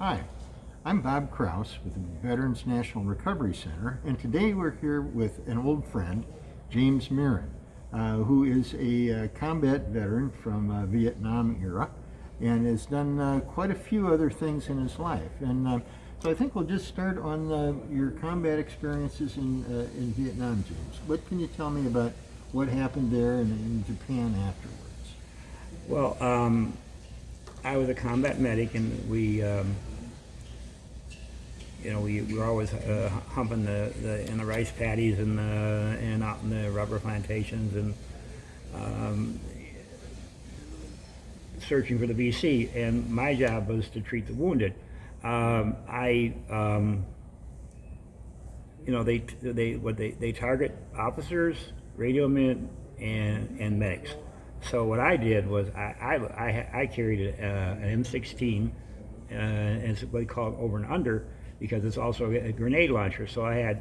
Hi, I'm Bob Kraus with the Veterans National Recovery Center, and today we're here with an old friend, James Marren, who is a combat veteran from Vietnam era and has done quite a few other things in his life. And so I think we'll just start on your combat experiences in Vietnam, James. What can you tell me about what happened there and in Japan afterwards? Well, I was a combat medic, and we were always humping in the rice paddies and out in the rubber plantations and searching for the VC. And my job was to treat the wounded. They target officers, radio men, and medics. So what I did was I carried an M16, and it's what they call over and under because it's also a grenade launcher. So I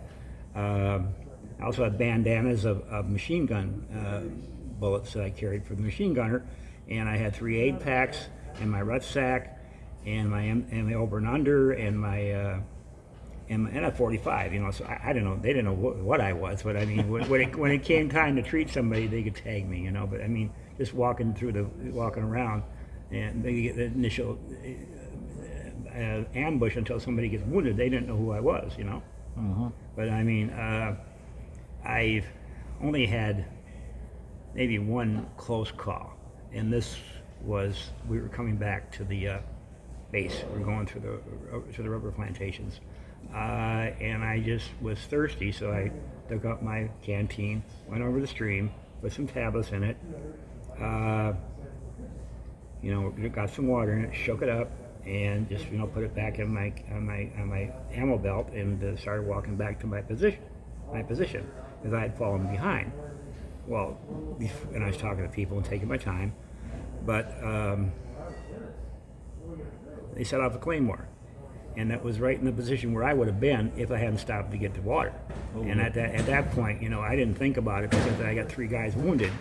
also had bandanas of machine gun bullets that I carried for the machine gunner, and I had 3 aid packs and my rucksack and my over and under and my and a 45, so I don't know. They didn't know what I was, but I mean, when it came time to treat somebody, they could tag me, But I mean, just walking around, and they get the initial ambush until somebody gets wounded. They didn't know who I was, Uh-huh. But I mean, I've only had maybe one close call, and this was we were coming back to the base. We were going through the rubber plantations. And I just was thirsty, so I took out my canteen, went over the stream, put some tablets in it, got some water in it, shook it up, and just put it back in my ammo belt, and started walking back to my position, because I had fallen behind. Well, and I was talking to people and taking my time, but they set off a claymore. And that was right in the position where I would have been if I hadn't stopped to get to water. Oh, and at that point, I didn't think about it because I got 3 guys wounded,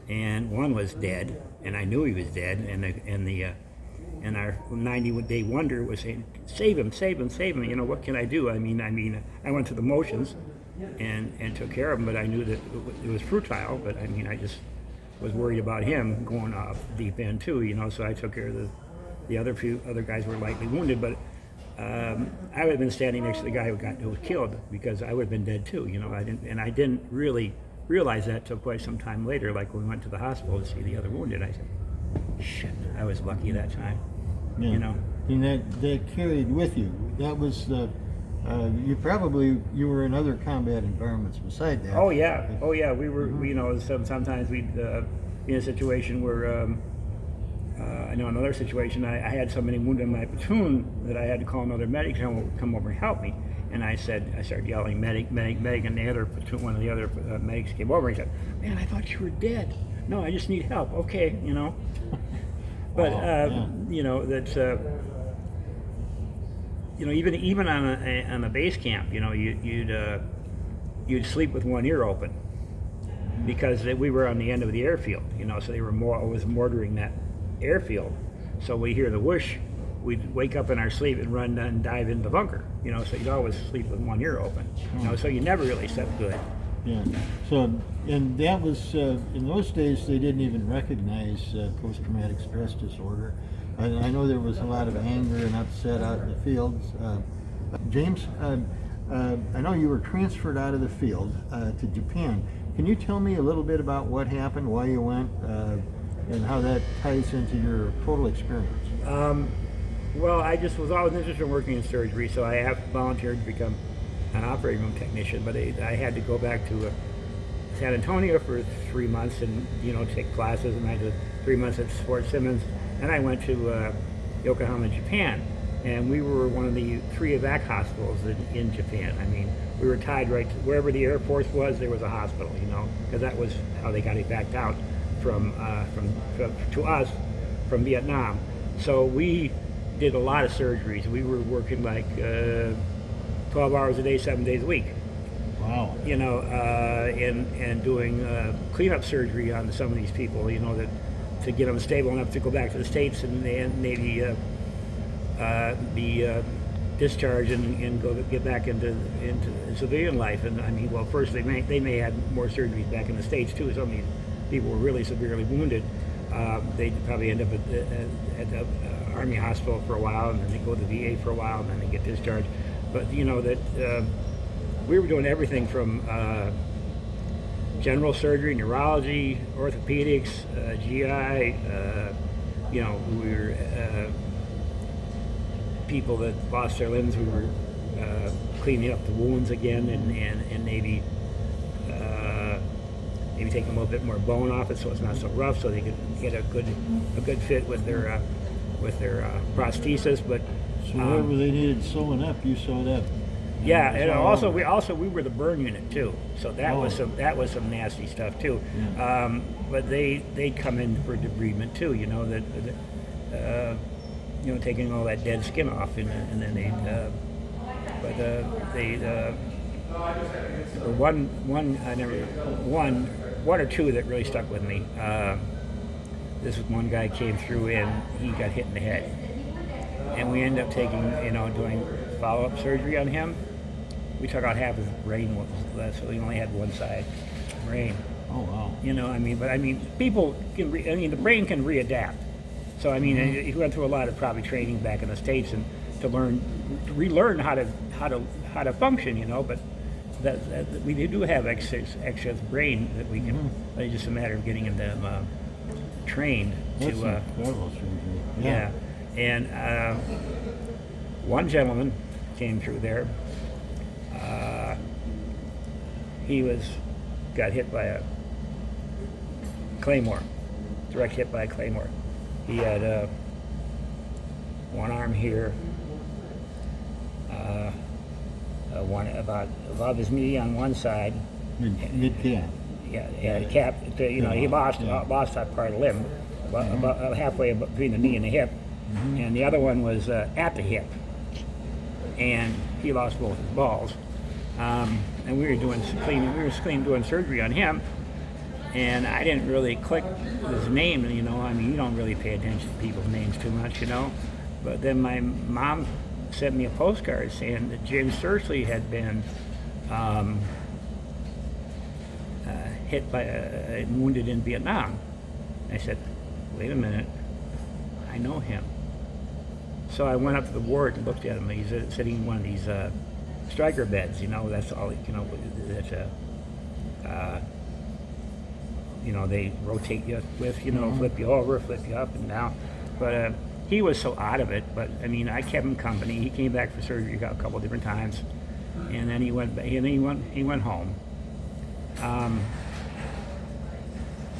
and one was dead, and I knew he was dead. And our 90-day wonder was saying, "Save him, save him, save him." What can I do? I mean, I went through the motions and took care of him, but I knew that it was futile. But I mean, I just was worried about him going off deep end too. So I took care of the other guys were lightly wounded, but. I would have been standing next to the guy who was killed because I would have been dead too. I didn't really realize that till quite some time later. Like when we went to the hospital to see the other wounded, I said, "Shit, I was lucky that time." Yeah. And that carried with you. That was the. You were in other combat environments beside that. Oh yeah. We were. Mm-hmm. Sometimes we'd be in a situation where. I know another situation, I had so many wounded in my platoon that I had to call another medic to come over and help me. And I started yelling, "Medic, medic, medic," and the other platoon, one of the other medics came over and he said, "Man, I thought you were dead." "No, I just need help." "Okay," But, that's, even on a base camp, you'd sleep with one ear open because we were on the end of the airfield, so they were always mortaring that airfield, so we hear the whoosh, we'd wake up in our sleep and run and dive into the bunker, so you'd always sleep with one ear open, so you never really slept good. Yeah. So, and that was in those days they didn't even recognize post-traumatic stress disorder. I know there was a lot of anger and upset out in the fields. James, I know you were transferred out of the field to Japan. Can you tell me a little bit about what happened, why you went? And how that ties into your total experience. Well, I just was always interested in working in surgery, so I have volunteered to become an operating room technician, but I had to go back to San Antonio for 3 months and, take classes, and I did 3 months at Fort Simmons, and I went to Yokohama, Japan, and we were one of the 3 evac hospitals in Japan. I mean, we were tied right to wherever the Air Force was, there was a hospital, because that was how they got evac out to us from Vietnam. So we did a lot of surgeries. We were working like 12 hours a day, 7 days a week. Wow. And doing cleanup surgery on some of these people, that to get them stable enough to go back to the States and maybe be discharged and go to get back into civilian life. And I mean, well, first they may have more surgeries back in the States too. So many people were really severely wounded. They probably end up at the Army hospital for a while, and then they go to the VA for a while, and then they get discharged. But you know that we were doing everything from general surgery, neurology, orthopedics, GI. You know, we were people that lost their limbs. We were cleaning up the wounds again, and maybe taking a little bit more bone off it so it's not so rough, so they could get a good fit with their prosthesis. But So whatever they needed sewing up, you sewed up. yeah, and So- also we were the burn unit too, so that was some nasty stuff too. Yeah. But they'd come in for debridement too, you know, taking all that dead skin off, and then one or two that really stuck with me. This was one guy came through and he got hit in the head, and we ended up doing follow-up surgery on him. We took out half his brain, so he only had one side brain. Oh wow. You know, people can. The brain can readapt. So he went through a lot of probably training back in the States and to relearn how to function. You know, but that we do have excess brain that we can. It's just a matter of getting them trained That's to. incredible surgery. Yeah, and one gentleman came through there. He got hit by a claymore, direct hit by a claymore. He had one arm here, one about above his knee on one side. Mid calf. Yeah, cap. He lost that part of the limb, about halfway between the knee and the hip, and the other one was at the hip, and he lost both his balls. And we were doing surgery on him, and I didn't really click his name. You don't really pay attention to people's names too much, you know. But then my mom sent me a postcard saying that James Sursley had been hit by wounded in Vietnam. I said, wait a minute, I know him. So I went up to the ward and looked at him. He's sitting in one of these striker beds, you know. That's all, you know. That's they rotate you with, flip you over, flip you up and down. But he was so out of it. But I kept him company. He came back for surgery a couple different times, and then he went home.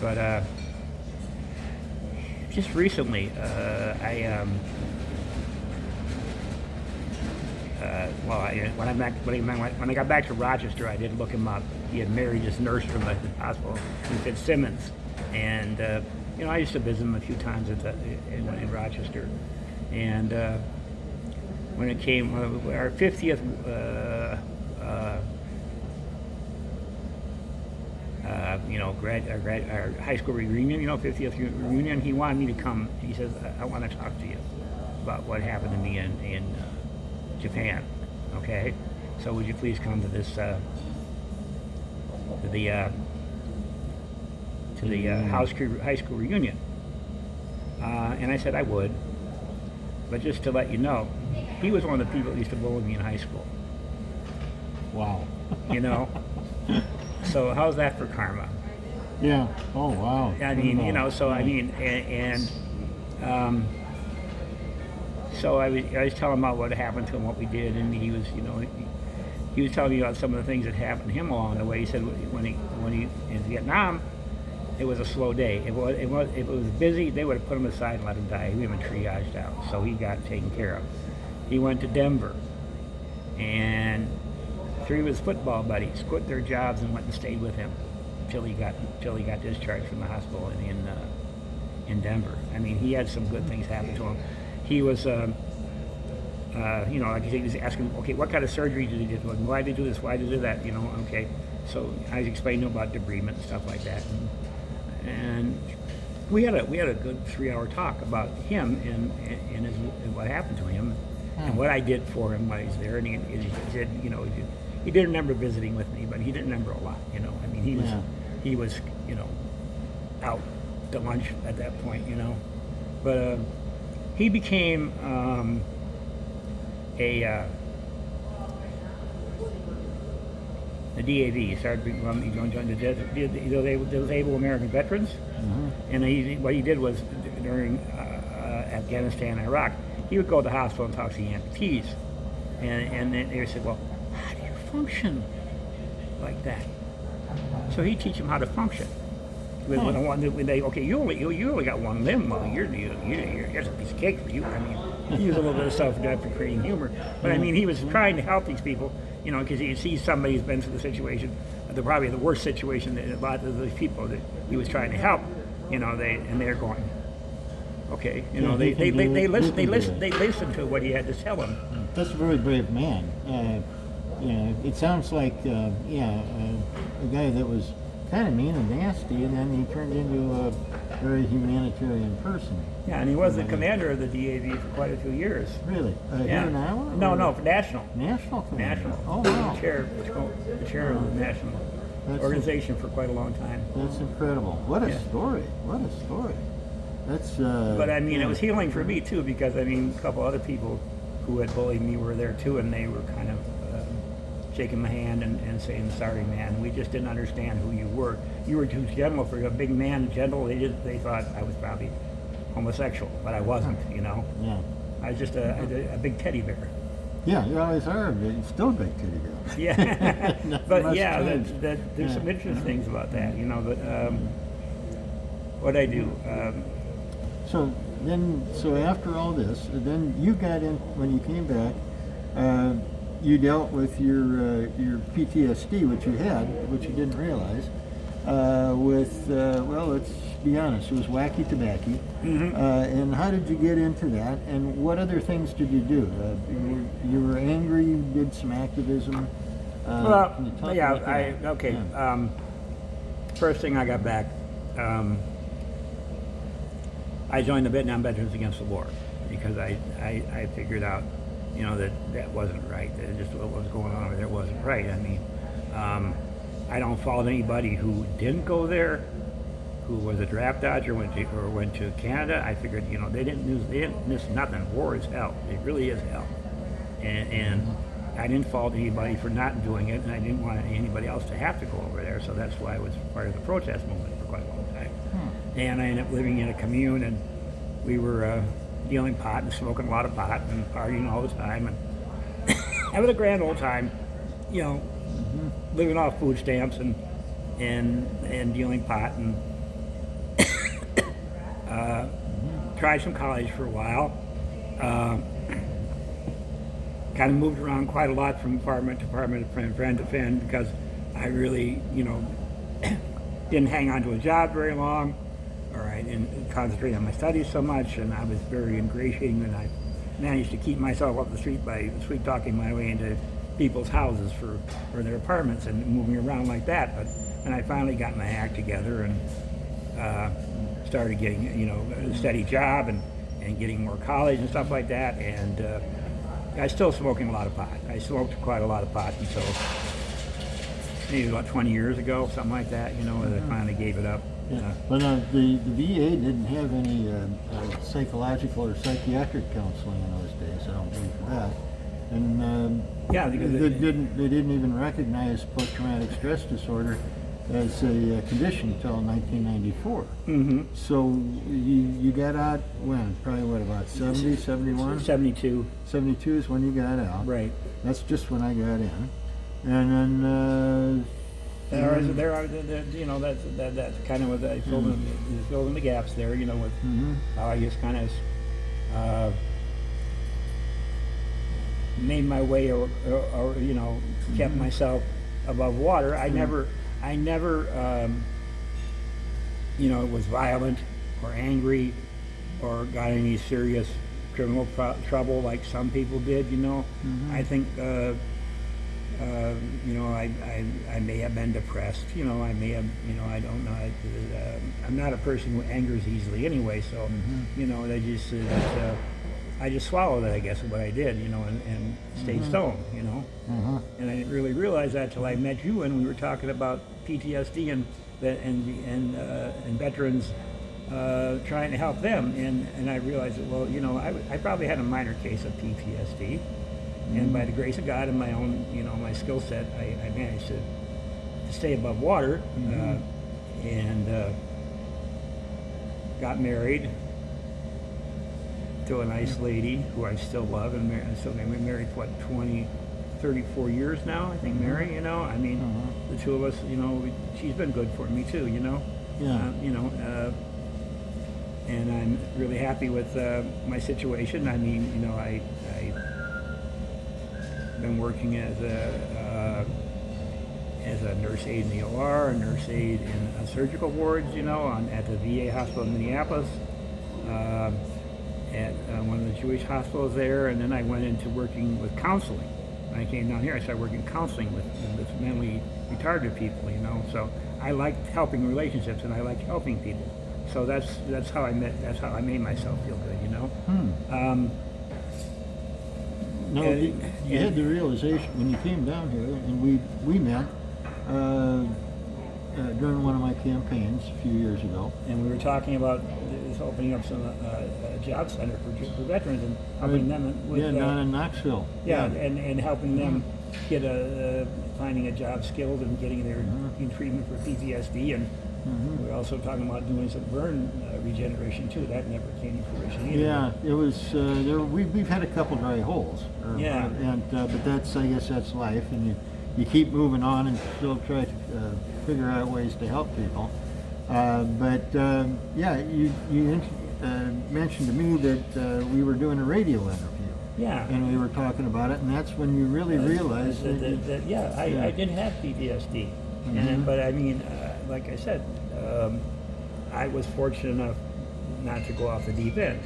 But just recently, when I got back to Rochester, I did look him up. He had married this nurse from the hospital in Fitzsimmons, and I used to visit him a few times in Rochester. And when it came our 50th our high school reunion, 50th reunion, he wanted me to come. He says, I want to talk to you about what happened to me in Japan. Okay, so would you please come to this to the high school reunion? And I said I would, but just to let you know, he was one of the people that used to bully me in high school. Wow. So how's that for karma? Yeah. Oh wow. So I was telling him about what happened to him, what we did, and he was telling me about some of the things that happened to him along the way. He said when he in Vietnam, it was a slow day. It was busy. They would have put him aside and let him die. We had been triaged out, so he got taken care of. He went to Denver, and 3 of his football buddies quit their jobs and went and stayed with him till he got discharged from the hospital in Denver. He had some good things happen to him. He was, like he was asking, okay, what kind of surgery did he do? Why did he do this? Why did he do that? Okay. So I was explaining to him about debridement and stuff like that. And we had a good 3-hour talk about him and his and what happened to him, and what I did for him while he's there. And he said, you know, he did remember visiting with me, but he didn't remember a lot. You know, I mean, he was you know out to lunch at that point. You know, but he became a DAV. He started he joined the Disabled American Veterans, and what he did was during Afghanistan and Iraq, he would go to the hospital and talk to the amputees, and then they said, well, how do you function like that? So he'd teach them how to function. When they you only got one limb, well, you're just a piece of cake for you. I mean, he used a little bit of self-deprecating humor, but I mean, he was trying to help these people, you know, because he sees somebody who's been through the situation, probably the worst situation that a lot of these people that he was trying to help, you know, they're going, okay, you know, they listen to what he had to tell them. That's a very brave man. It sounds like a guy that was kind of mean and nasty, and then he turned into a very humanitarian person. Yeah, and he was the commander of the DAV for quite a few years. Really? Here in Iowa? No, for national. National commander. National. Oh, wow. The chair of the national organization for quite a long time. That's incredible. What a story. What a story. That's. But I mean, it was healing for me too, because I mean, a couple other people who had bullied me were there too, and they were kind of shaking my hand and saying, "Sorry, man, we just didn't understand who you were. You were too gentle for a big man. Gentle. They thought I was probably homosexual, but I wasn't. You know. Yeah. I was just a big teddy bear. Yeah, you always are. But you're still a big teddy bear. Yeah. But yeah, there's some interesting things about that. You know, but what I do. So after all this, then you got in when you came back. You dealt with your PTSD, which you had, which you didn't realize, well, let's be honest, it was wacky tobacco. And how did you get into that? And what other things did you do? You were angry. You did some activism. Well, can you talk yeah, about that? okay. Yeah. First thing I got back, I joined the Vietnam Veterans Against the War because I figured out, you know, that wasn't right. That just what was going on over there wasn't right. I mean, I don't fault anybody who didn't go there, who was a draft dodger, went to Canada. I figured, you know, they didn't miss nothing. War is hell. It really is hell. And I didn't fault anybody for not doing it, and I didn't want anybody else to have to go over there. So that's why I was part of the protest movement for quite a long time. And I ended up living in a commune, and we were dealing pot and smoking a lot of pot and partying all the time and having a grand old time, you know, living off food stamps and dealing pot and tried some college for a while. Kind of moved around quite a lot from apartment to apartment, friend to friend, because I really, you know, didn't hang on to a job very long. All right, and concentrate on my studies so much, and I was very ingratiating, and I managed to keep myself up the street by sweet talking my way into people's houses for their apartments and moving around like that. But when I finally got my act together and started getting, you know, a steady job and getting more college and stuff like that, and I was still smoking a lot of pot. I smoked quite a lot of pot until maybe about 20 years ago, something like that, you know, and I finally gave it up. Yeah. But the VA didn't have any psychological or psychiatric counseling in those days. I don't believe for that. And yeah, because they didn't even recognize post-traumatic stress disorder as a condition until 1994. So you got out when? Probably what, about 70, 71? 72. 72 is when you got out. Right. That's just when I got in. And then there are you know, that's kind of what I filled in the gaps there, you know, with how I just kind of made my way or you know, kept myself above water. I never you know, was violent or angry or got any serious criminal trouble like some people did, you know. I think You know, I may have been depressed. You know, I may have, you know, I don't know. I'm not a person who angers easily anyway. So, you know, I just swallowed it, I guess, what I did. You know, and stayed stone. You know, and I didn't really realize that till I met you and we were talking about PTSD and veterans. Trying to help them, and I realized that, well, you know, I probably had a minor case of PTSD, and by the grace of God and my own, you know, my skill set, I managed to stay above water, and got married to a nice lady who I still love, and I'm still married for what, 34 years now, I think, Mary, you know, I mean, the two of us, you know, she's been good for me too, you know, you know, and I'm really happy with my situation. I mean, you know, I've been working as a nurse aide in the OR, a nurse aide in surgical wards, you know, at the VA hospital in Minneapolis, at one of the Jewish hospitals there, and then I went into working with counseling. When I came down here, I started working counseling with mentally retarded people, you know, so I liked helping relationships and I liked helping people. So that's how I made myself feel good, you know. No, you had the realization when you came down here, and we met during one of my campaigns a few years ago. And we were talking about this opening up some job center for veterans and helping them with down in Knoxville. And helping them get finding a job skilled and getting their treatment for PTSD, and we're also talking about doing some burn regeneration too. That never came to fruition either. Yeah, it was. We've had a couple dry holes. But I guess that's life, and you keep moving on and still try to figure out ways to help people. You mentioned to me that we were doing a radio interview. Yeah. And we were talking about it, and that's when you really realized I didn't have PTSD. But I mean, like I said, I was fortunate enough not to go off the deep end.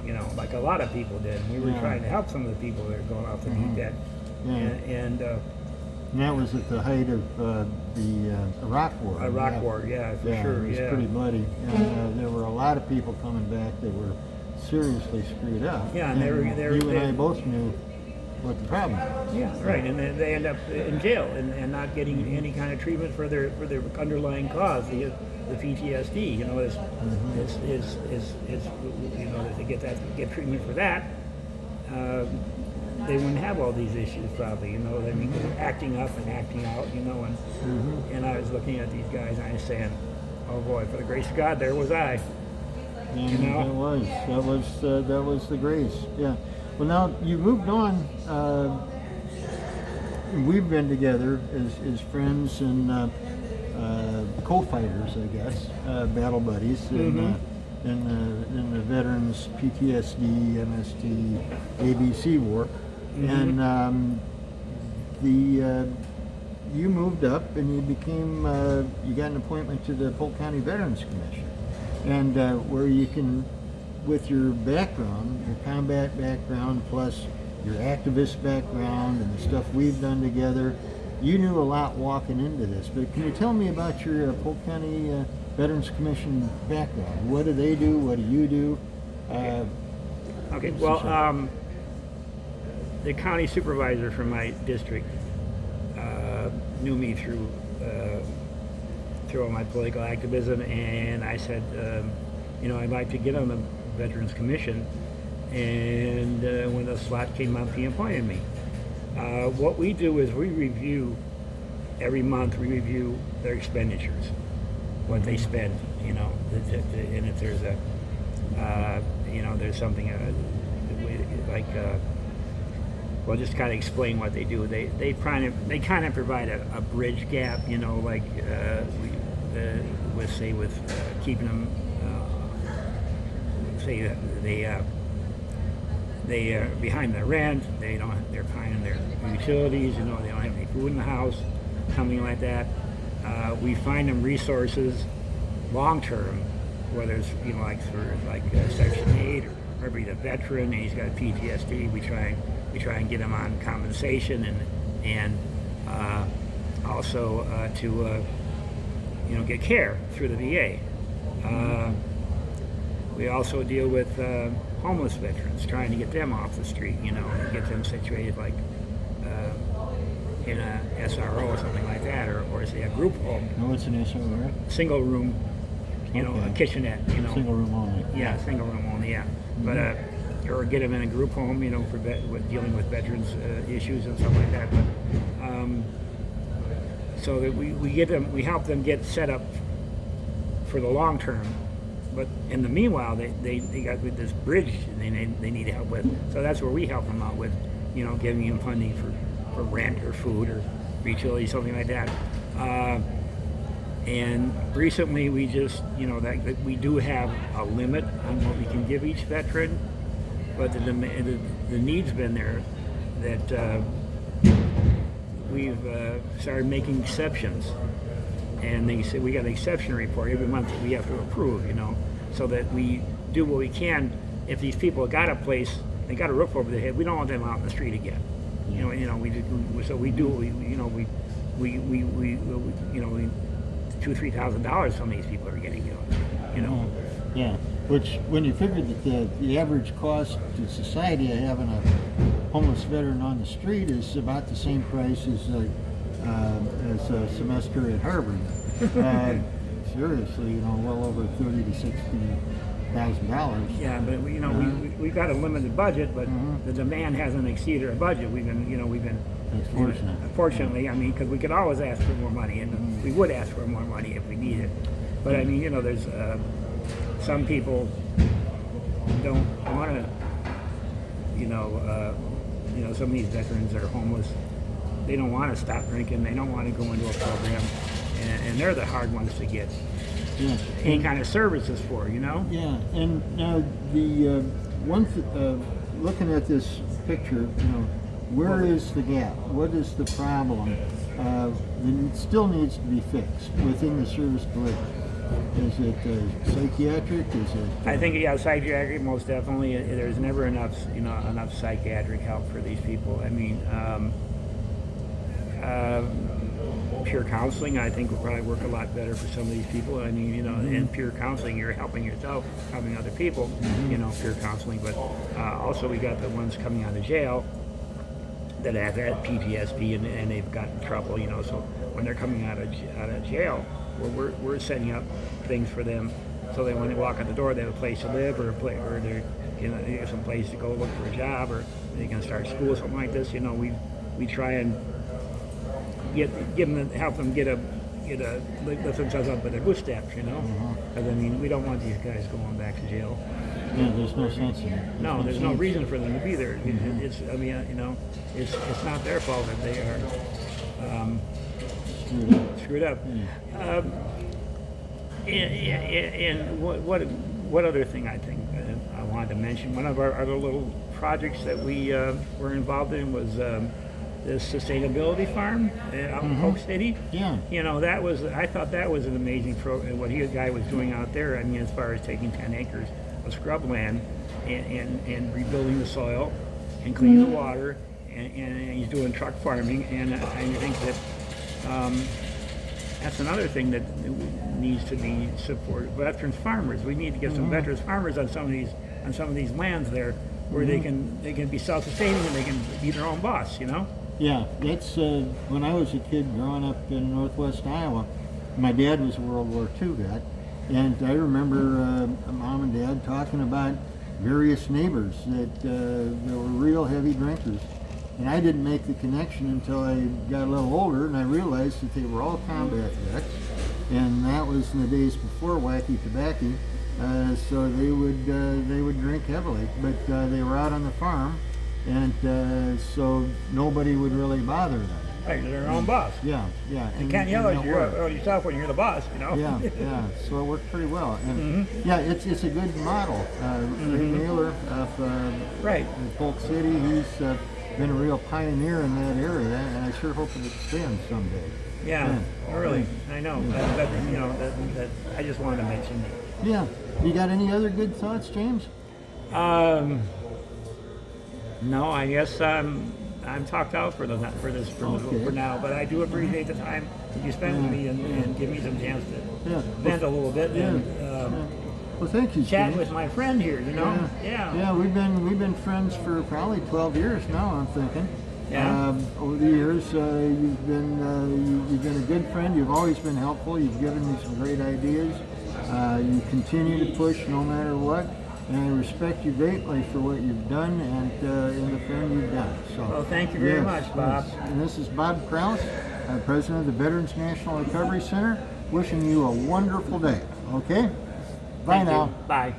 You know, like a lot of people did. We were trying to help some of the people that are going off the deep end. And that was at the height of the Iraq War. Iraq War, for sure. It was pretty bloody, and there were a lot of people coming back that were seriously screwed up. Yeah, and you and I both knew what the problem was. Yeah, right, and they end up in jail and not getting any kind of treatment for their underlying cause, the PTSD. You know, is you know, if they get treatment for that, they wouldn't have all these issues probably. You know, I mean, they're acting up and acting out. You know, and I was looking at these guys and I was saying, oh boy, for the grace of God, there was I. And you know? That was the grace. Yeah. Well, now you moved on. We've been together as friends and co-fighters, I guess, battle buddies in the veterans PTSD, MST, ABC war, and you moved up and you became you got an appointment to the Polk County Veterans Commission, and where you can, with your background, your combat background, plus your activist background and the stuff we've done together, you knew a lot walking into this. But can you tell me about your Polk County Veterans Commission background? What do they do? What do you do? Okay, well, the county supervisor from my district knew me through all my political activism, and I said, you know, I'd like to get on the Veterans Commission, and when the slot came up, he appointed me. What we do is we review, every month we review their expenditures, what they spend, you know, and if there's a, you know, there's something like, well, just kind of explain what they do. They kind of provide a bridge gap, you know, like with keeping them, say they are behind their rent, they're behind their utilities, you know, they don't have any food in the house, something like that. We find them resources long term, whether it's, you know, like for Section 8 or maybe the veteran and he's got PTSD, we try and get him on compensation and also to get care through the VA. We also deal with homeless veterans, trying to get them off the street, and get them situated like in a SRO or something like that, or say a group home. No, what's an SRO? Single room, a kitchenette, Single room only. Yeah, single room only, yeah. But or get them in a group home, for dealing with veterans issues and stuff like that. But so that we help them get set up for the long term. But in the meanwhile, they got with this bridge they need help with. So that's where we help them out with, giving them funding for rent or food or utilities, something like that. And recently we just, that we do have a limit on what we can give each veteran, but the need's been there that we've started making exceptions. And they say we got an exception report every month that we have to approve, so that we do what we can. If these people got a place, they got a roof over their head, we don't want them out in the street again. We do what we $2,000-3,000 some of these people are getting, Yeah, which when you figure that the average cost to society of having a homeless veteran on the street is about the same price as a semester at Harvard. Seriously, well over $30,000 to $60,000. Yeah, but we've got a limited budget, but the demand hasn't exceeded our budget. We've been. That's fortunate. Fortunately, because we could always ask for more money, and we would ask for more money if we needed. But there's some people don't want to. Some of these veterans that are homeless, they don't want to stop drinking. They don't want to go into a program, and they're the hard ones to get any kind of services for. Yeah, and now the looking at this picture, where is the gap? What is the problem that still needs to be fixed within the service delivery? Is it psychiatric? Is it? I think psychiatric most definitely. There's never enough psychiatric help for these people. Peer counseling, I think, will probably work a lot better for some of these people. In peer counseling, you're helping yourself, helping other people. Peer counseling, but also we got the ones coming out of jail that have had PTSD and they've got in trouble. So when they're coming out of jail, we're setting up things for them so that when they walk out the door, they have a place to live or they have some place to go look for a job, or they can start school, something like this. We try and help them lift themselves up by their bootstraps, Because we don't want these guys going back to jail. Yeah, there's no sense in it. There's no reason for them to be there. It's not their fault that they are screwed up. And what other thing I think I wanted to mention? One of our other little projects that we were involved in was the sustainability farm out in Polk City. Yeah. I thought that was an amazing program. What the guy was doing out there. As far as taking 10 acres of scrub land and rebuilding the soil and cleaning the water, and he's doing truck farming. And I think that that's another thing that needs to be supported. Veterans farmers. We need to get some veterans farmers on some of these lands there, where they can be self-sustaining and they can be their own boss. Yeah, that's when I was a kid growing up in northwest Iowa. My dad was a World War II vet, and I remember Mom and Dad talking about various neighbors that were real heavy drinkers. And I didn't make the connection until I got a little older, and I realized that they were all combat vets, and that was in the days before wacky tobacco. So they would drink heavily, but they were out on the farm, and so nobody would really bother them. Right, they're their own boss. Yeah. You can't yell at yourself when you're the boss, Yeah. So it worked pretty well, and it's a good model. Ray Naylor of right. Polk City, he's been a real pioneer in that area, and I sure hope it expands someday. Yeah. Really, I know. That I just wanted to mention that. Yeah. You got any other good thoughts, James? No, I guess I'm talked out for Okay. for now. But I do appreciate the time that you spent with me and give me some chance to Yeah. vent a little bit and Well, thank you, chat James. with my friend here. You know, Yeah, we've been friends for probably 12 years now. I'm thinking. Yeah. Over the years, you've been a good friend. You've always been helpful. You've given me some great ideas. You continue to push no matter what, and I respect you greatly for what you've done and the friend you've done. So, Well, thank you very much, Bob. yes. And this is Bob Kraus, President of the Veterans National Recovery Center, wishing you a wonderful day. Okay. Bye Thank you. now. Bye.